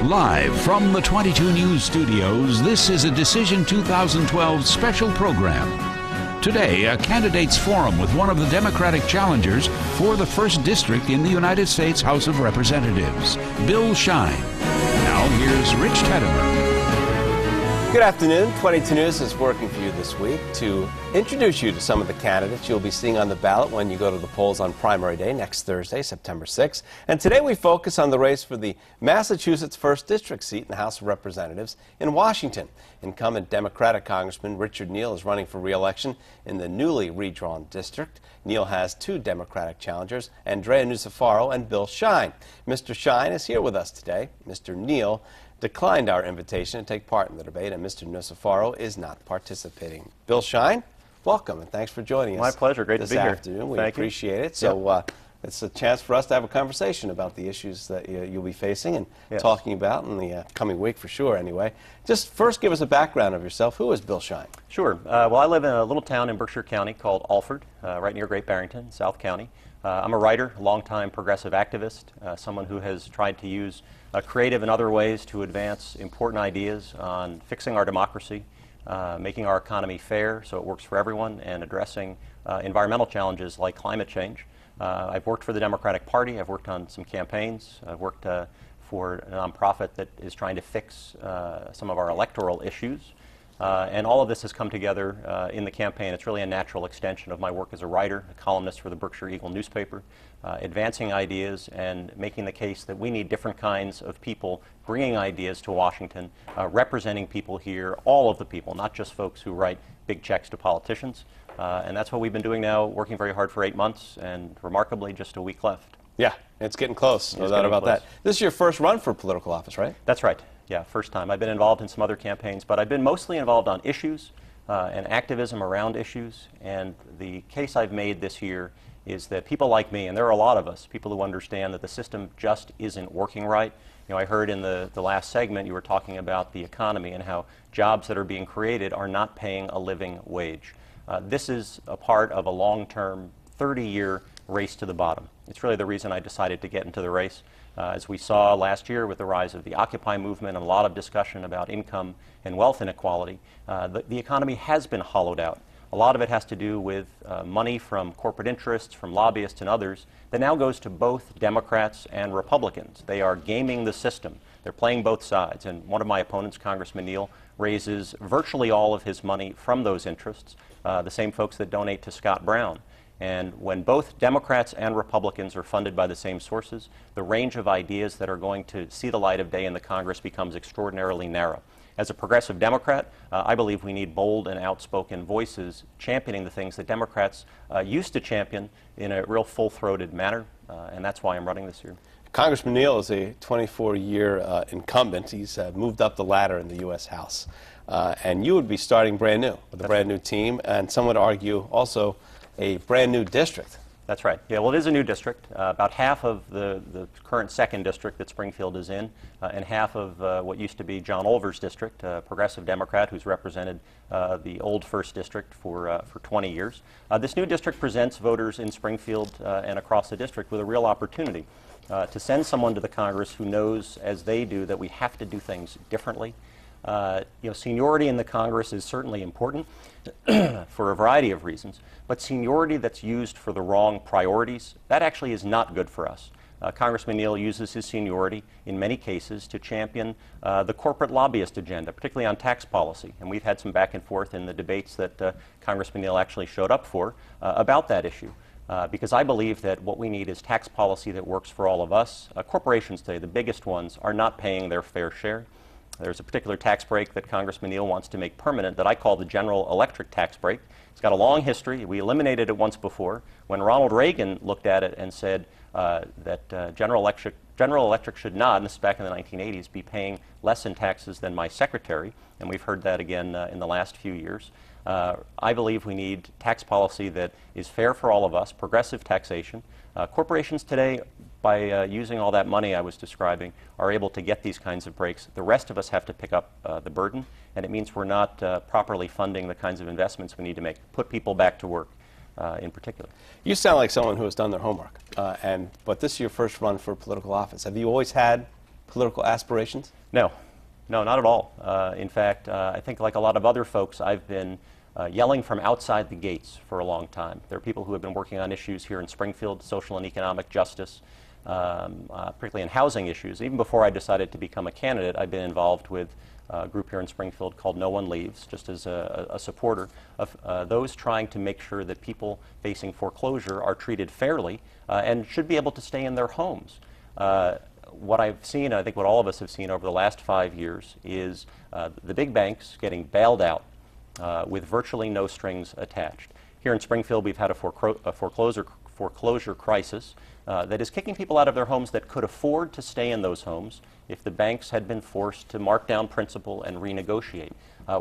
Live from the 22 News studios, this is a Decision 2012 special program. Today, a candidates forum with one of the Democratic challengers for the 1st District in the United States House of Representatives, Bill Shein. Now here's Rich Teddemer. Good afternoon. 22 News is working for you this week to introduce you to some of the candidates you'll be seeing on the ballot when you go to the polls on primary day next Thursday, September 6th. And today we focus on the race for the Massachusetts 1st District seat in the House of Representatives in Washington. Incumbent Democratic Congressman Richard Neal is running for re-election in the newly redrawn district. Neal has two Democratic challengers, Andrea Nucifaro and Bill Shein. Mr. Shein is here with us today. Mr. Neal declined our invitation to take part in the debate, and Mr. Nucifaro is not participating. Bill Shein, welcome, and thanks for joining us. My pleasure. Great to be here. This afternoon. We appreciate it. So it's a chance for us to have a conversation about the issues that you'll be facing and talking about in the coming week, for sure, anyway. Just first give us a background of yourself. Who is Bill Shein? Sure. Well, I live in a little town in Berkshire County called Alford, right near Great Barrington, South County. I'm a writer, a longtime progressive activist, someone who has tried to use creative and other ways to advance important ideas on fixing our democracy, making our economy fair so it works for everyone, and addressing environmental challenges like climate change. I've worked for the Democratic Party. I've worked on some campaigns. I've worked for a nonprofit that is trying to fix some of our electoral issues. And all of this has come together in the campaign. It's really a natural extension of my work as a writer, a columnist for the Berkshire Eagle newspaper, advancing ideas and making the case that we need different kinds of people bringing ideas to Washington, representing people here, all of the people, not just folks who write big checks to politicians. And that's what we've been doing now, working very hard for 8 months, and remarkably, just a week left. Yeah, it's getting close, no doubt about that. This is your first run for political office, right? That's right. Yeah, first time. I've been involved in some other campaigns, but I've been mostly involved on issues and activism around issues. And the case I've made this year is that people like me, and there are a lot of us, people who understand that the system just isn't working right. You know, I heard in the last segment you were talking about the economy and how jobs that are being created are not paying a living wage. This is a part of a long-term, 30-year race to the bottom. It's really the reason I decided to get into the race. As we saw last year with the rise of the Occupy movement and a lot of discussion about income and wealth inequality, the economy has been hollowed out. A lot of it has to do with money from corporate interests, from lobbyists and others, that now goes to both Democrats and Republicans. They are gaming the system. They're playing both sides. And one of my opponents, Congressman Neal, raises virtually all of his money from those interests, the same folks that donate to Scott Brown. And when both Democrats and Republicans are funded by the same sources, the range of ideas that are going to see the light of day in the Congress becomes extraordinarily narrow. As a progressive Democrat, I believe we need bold and outspoken voices championing the things that Democrats used to champion in a real full-throated manner, and that's why I'm running this year. Congressman Neal is a 24-year incumbent. He's moved up the ladder in the U.S. House. And you would be starting brand new with a brand new team, and some would argue also a brand new district. That's right. Yeah, well, it is a new district. About half of the current 2nd district that Springfield is in, and half of what used to be John Olver's district, a progressive Democrat who's represented the old 1st district for 20 years. This new district presents voters in Springfield and across the district with a real opportunity to send someone to the Congress who knows, as they do, that we have to do things differently. Seniority in the Congress is certainly important for a variety of reasons, but seniority that's used for the wrong priorities, that actually is not good for us. Congressman Neal uses his seniority in many cases to champion the corporate lobbyist agenda, particularly on tax policy. And we've had some back and forth in the debates that Congressman Neal actually showed up for about that issue. Because I believe that what we need is tax policy that works for all of us. Corporations today, the biggest ones, are not paying their fair share. There's a particular tax break that Congressman Neal wants to make permanent that I call the General Electric tax break. It's got a long history. We eliminated it once before when Ronald Reagan looked at it and said that General Electric should not, and this is back in the 1980s, be paying less in taxes than my secretary. And we've heard that again in the last few years. I believe we need tax policy that is fair for all of us, progressive taxation. Corporations today, by using all that money I was describing, are able to get these kinds of breaks. The rest of us have to pick up the burden, and it means we're not properly funding the kinds of investments we need to make, put people back to work in particular. You sound like someone who has done their homework, but this is your first run for political office. Have you always had political aspirations? No, no, not at all. In fact, I think like a lot of other folks, I've been yelling from outside the gates for a long time. There are people who have been working on issues here in Springfield, social and economic justice, particularly in housing issues. Even before I decided to become a candidate, I've been involved with a group here in Springfield called No One Leaves, just as a supporter of those trying to make sure that people facing foreclosure are treated fairly and should be able to stay in their homes. What I've seen, I think what all of us have seen over the last 5 years, is the big banks getting bailed out with virtually no strings attached. Here in Springfield, we've had a foreclosure crisis that is kicking people out of their homes that could afford to stay in those homes if the banks had been forced to mark down principal and renegotiate.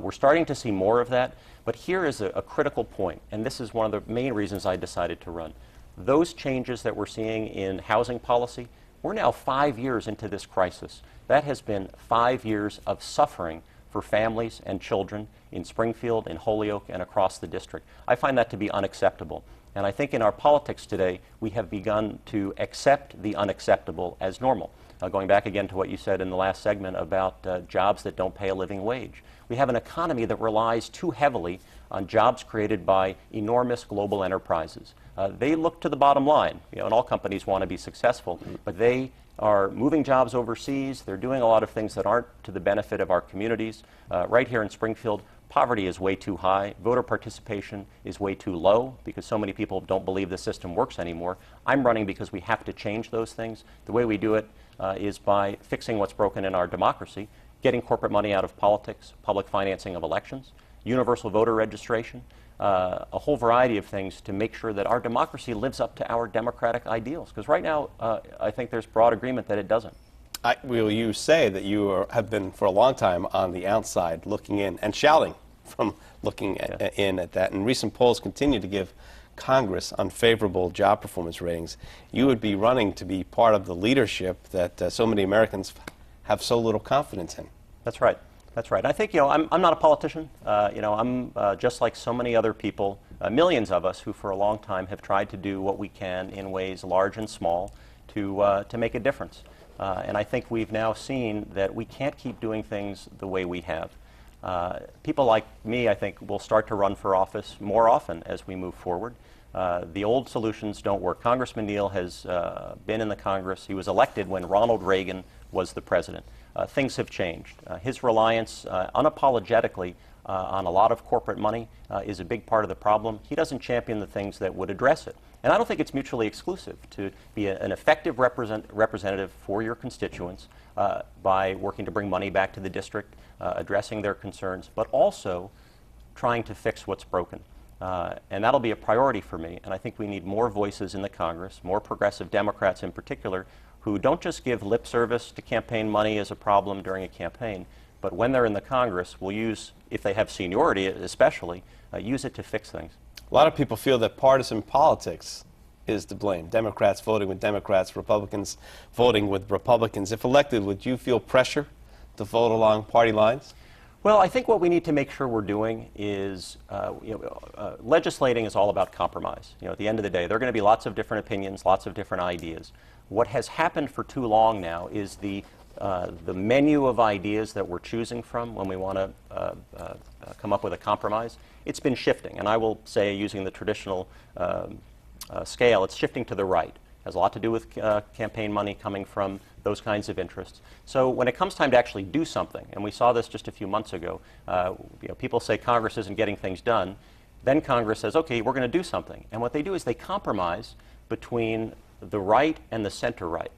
We're starting to see more of that, but here is a critical point, and this is one of the main reasons I decided to run. Those changes that we're seeing in housing policy, we're now 5 years into this crisis. That has been 5 years of suffering for families and children in Springfield, in Holyoke, and across the district. I find that to be unacceptable. And I think in our politics today, we have begun to accept the unacceptable as normal. Going back again to what you said in the last segment about jobs that don't pay a living wage. We have an economy that relies too heavily on jobs created by enormous global enterprises. They look to the bottom line, and all companies want to be successful, but they are moving jobs overseas. They're doing a lot of things that aren't to the benefit of our communities. Right here in Springfield, poverty is way too high. Voter participation is way too low because so many people don't believe the system works anymore. I'm running because we have to change those things. The way we do it is by fixing what's broken in our democracy, getting corporate money out of politics, public financing of elections, universal voter registration, a whole variety of things to make sure that our democracy lives up to our democratic ideals. Because right now, I think there's broad agreement that it doesn't. Will you say that you have been for a long time on the outside looking in and shouting from looking in at that, and recent polls continue to give Congress unfavorable job performance ratings. You would be running to be part of the leadership that so many Americans have so little confidence in. That's right. That's right. I think, I'm not a politician. I'm just like so many other people, millions of us who for a long time have tried to do what we can in ways large and small to make a difference. And I think we've now seen that we can't keep doing things the way we have. People like me, I think, will start to run for office more often as we move forward. The old solutions don't work. Congressman Neal has been in the Congress. He was elected when Ronald Reagan was the president. Things have changed. His reliance unapologetically on a lot of corporate money is a big part of the problem. He doesn't champion the things that would address it. And I don't think it's mutually exclusive to be an effective representative for your constituents by working to bring money back to the district, addressing their concerns, but also trying to fix what's broken. And that'll be a priority for me. And I think we need more voices in the Congress, more progressive Democrats in particular, who don't just give lip service to campaign money as a problem during a campaign, but when they're in the Congress, will use, if they have seniority especially, use it to fix things. A lot of people feel that partisan politics is to blame. Democrats voting with Democrats, Republicans voting with Republicans. If elected, would you feel pressure to vote along party lines? Well, I think what we need to make sure we're doing is, legislating is all about compromise. At the end of the day, there are going to be lots of different opinions, lots of different ideas. What has happened for too long now is the menu of ideas that we're choosing from when we want to come up with a compromise. It's been shifting, and I will say, using the traditional scale, it's shifting to the right. It has a lot to do with campaign money coming from those kinds of interests. So when it comes time to actually do something, and we saw this just a few months ago, people say Congress isn't getting things done. Then Congress says, okay, we're going to do something. And what they do is they compromise between the right and the center right.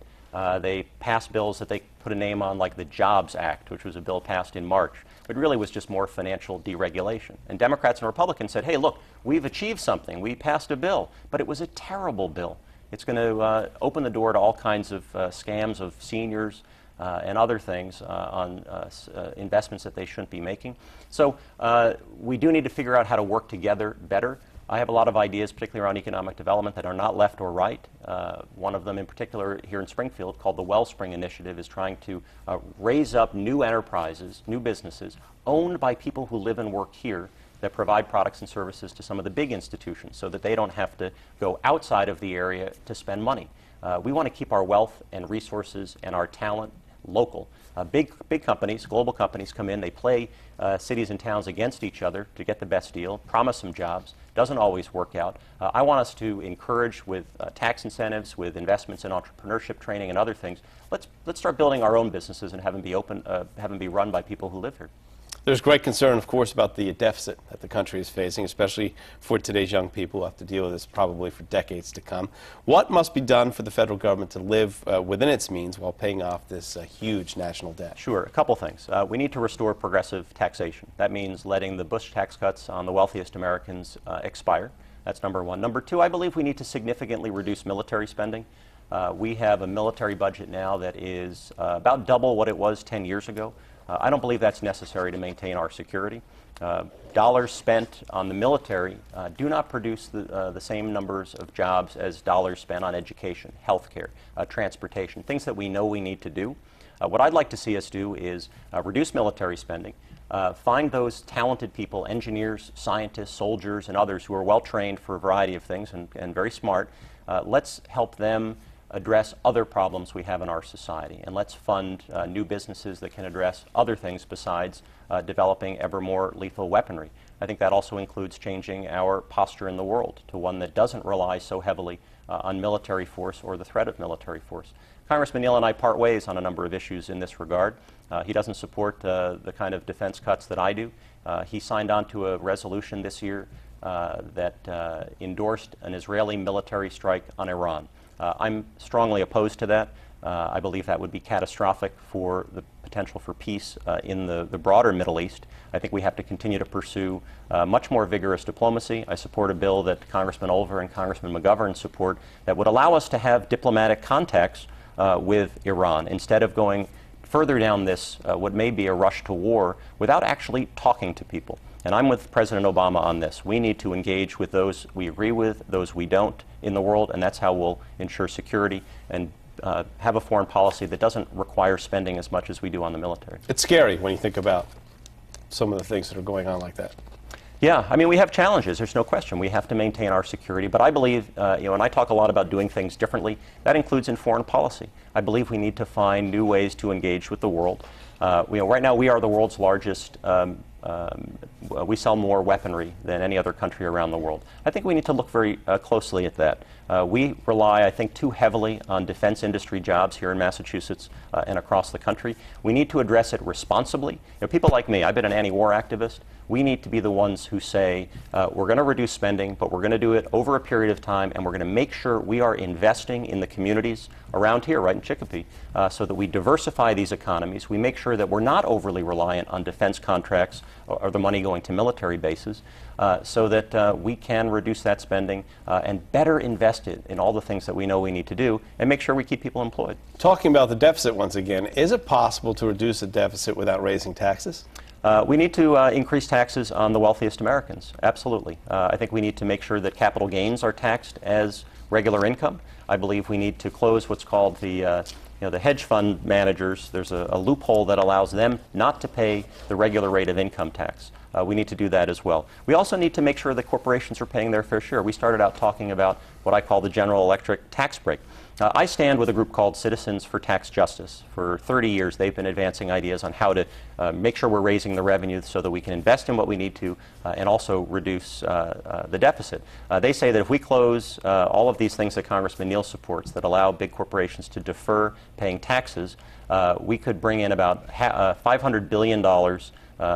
They pass bills that they put a name on, like the Jobs Act, which was a bill passed in March. It really was just more financial deregulation. And Democrats and Republicans said, hey, look, we've achieved something. We passed a bill, but it was a terrible bill. It's going to open the door to all kinds of scams of seniors and other things on investments that they shouldn't be making. So we do need to figure out how to work together better. I have a lot of ideas, particularly around economic development, that are not left or right. One of them in particular here in Springfield, called the Wellspring Initiative, is trying to raise up new enterprises, new businesses, owned by people who live and work here, that provide products and services to some of the big institutions so that they don't have to go outside of the area to spend money. We want to keep our wealth and resources and our talent local. Big companies, global companies come in, they play cities and towns against each other to get the best deal, promise them jobs. Doesn't always work out. I want us to encourage with tax incentives, with investments in entrepreneurship training and other things. Let's start building our own businesses and have them be run by people who live here. There's great concern, of course, about the deficit that the country is facing, especially for today's young people who have to deal with this probably for decades to come. What must be done for the federal government to live within its means while paying off this huge national debt? Sure, a couple things. We need to restore progressive taxation. That means letting the Bush tax cuts on the wealthiest Americans expire. That's number one. Number two, I believe we need to significantly reduce military spending. We have a military budget now that is about double what it was 10 years ago. I don't believe that's necessary to maintain our security. Dollars spent on the military do not produce the same numbers of jobs as dollars spent on education, healthcare, transportation, things that we know we need to do. What I'd like to see us do is reduce military spending, find those talented people, engineers, scientists, soldiers, and others who are well trained for a variety of things and very smart. Let's help them address other problems we have in our society, and let's fund new businesses that can address other things besides developing ever more lethal weaponry. I think that also includes changing our posture in the world to one that doesn't rely so heavily on military force or the threat of military force. Congressman Neal and I part ways on a number of issues in this regard. He doesn't support the kind of defense cuts that I do. He signed on to a resolution this year that endorsed an Israeli military strike on Iran. I'm strongly opposed to that. I believe that would be catastrophic for the potential for peace in the broader Middle East. I think we have to continue to pursue much more vigorous diplomacy. I support a bill that Congressman Olver and Congressman McGovern support that would allow us to have diplomatic contacts with Iran instead of going further down this, what may be a rush to war, without actually talking to people. And I'm with President Obama on this. We need to engage with those we agree with, those we don't in the world, and that's how we'll ensure security and have a foreign policy that doesn't require spending as much as we do on the military. It's scary when you think about some of the things that are going on like that. Yeah, I mean, we have challenges, there's no question. We have to maintain our security, but I believe, and I talk a lot about doing things differently, that includes in foreign policy. I believe we need to find new ways to engage with the world. Right now we are the world's largest, we sell more weaponry than any other country around the world. I think we need to look very closely at that. We rely, I think, too heavily on defense industry jobs here in Massachusetts and across the country. We need to address it responsibly. People like me, I've been an anti-war activist. We need to be the ones who say, we're going to reduce spending, but we're going to do it over a period of time, and we're going to make sure we are investing in the communities around here, right in Chicopee, so that we diversify these economies. We make sure that we're not overly reliant on defense contracts or the money going to military bases, so that we can reduce that spending and better invest it in all the things that we know we need to do and make sure we keep people employed. Talking about the deficit once again, is it possible to reduce the deficit without raising taxes? We need to increase taxes on the wealthiest Americans, absolutely. I think we need to make sure that capital gains are taxed as regular income. I believe we need to close what's called the hedge fund managers. There's a loophole that allows them not to pay the regular rate of income tax. We need to do that as well. We also need to make sure that corporations are paying their fair share. We started out talking about what I call the General Electric tax break. I stand with a group called Citizens for Tax Justice. For 30 years, they've been advancing ideas on how to make sure we're raising the revenue so that we can invest in what we need to and also reduce the deficit. They say that if we close all of these things that Congressman Neal supports that allow big corporations to defer paying taxes, we could bring in about $500 billion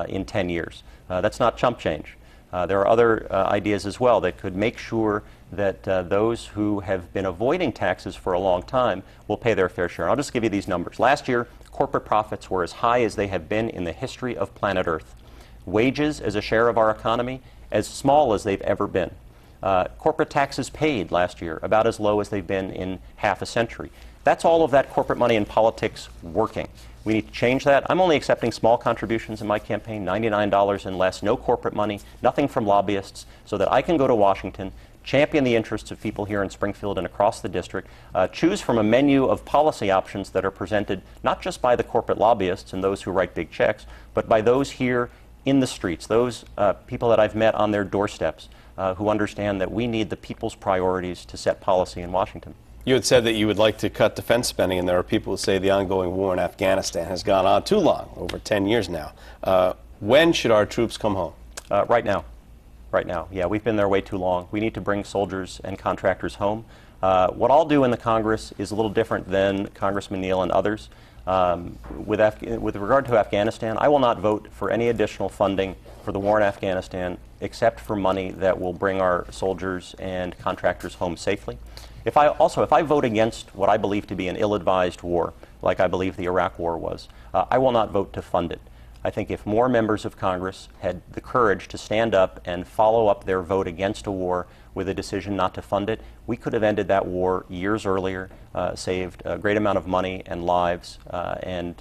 in 10 years. That's not chump change. There are other ideas as well that could make sure that those who have been avoiding taxes for a long time will pay their fair share. I'll just give you these numbers. Last year, corporate profits were as high as they have been in the history of planet Earth. Wages as a share of our economy, as small as they've ever been. Corporate taxes paid last year, about as low as they've been in half a century. That's all of that corporate money in politics working. We need to change that. I'm only accepting small contributions in my campaign, $99 and less, no corporate money, nothing from lobbyists, so that I can go to Washington, champion the interests of people here in Springfield and across the district, choose from a menu of policy options that are presented not just by the corporate lobbyists and those who write big checks, but by those here in the streets, those people that I've met on their doorsteps who understand that we need the people's priorities to set policy in Washington. You had said that you would like to cut defense spending, and there are people who say the ongoing war in Afghanistan has gone on too long, over 10 years now. When should our troops come home? Right now. Right now. Yeah, we've been there way too long. We need to bring soldiers and contractors home. What I'll do in the Congress is a little different than Congressman Neal and others. With regard to Afghanistan, I will not vote for any additional funding for the war in Afghanistan except for money that will bring our soldiers and contractors home safely. If I vote against what I believe to be an ill-advised war, like I believe the Iraq War was, I will not vote to fund it. I think if more members of Congress had the courage to stand up and follow up their vote against a war with a decision not to fund it, we could have ended that war years earlier, saved a great amount of money and lives, and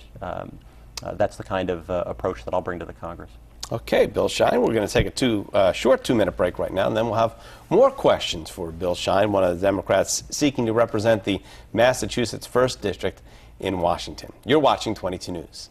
that's the kind of approach that I'll bring to the Congress. Okay, Bill Shein, we're going to take a short 2-minute break right now, and then we'll have more questions for Bill Shein, one of the Democrats seeking to represent the Massachusetts 1st District in Washington. You're watching 22 News.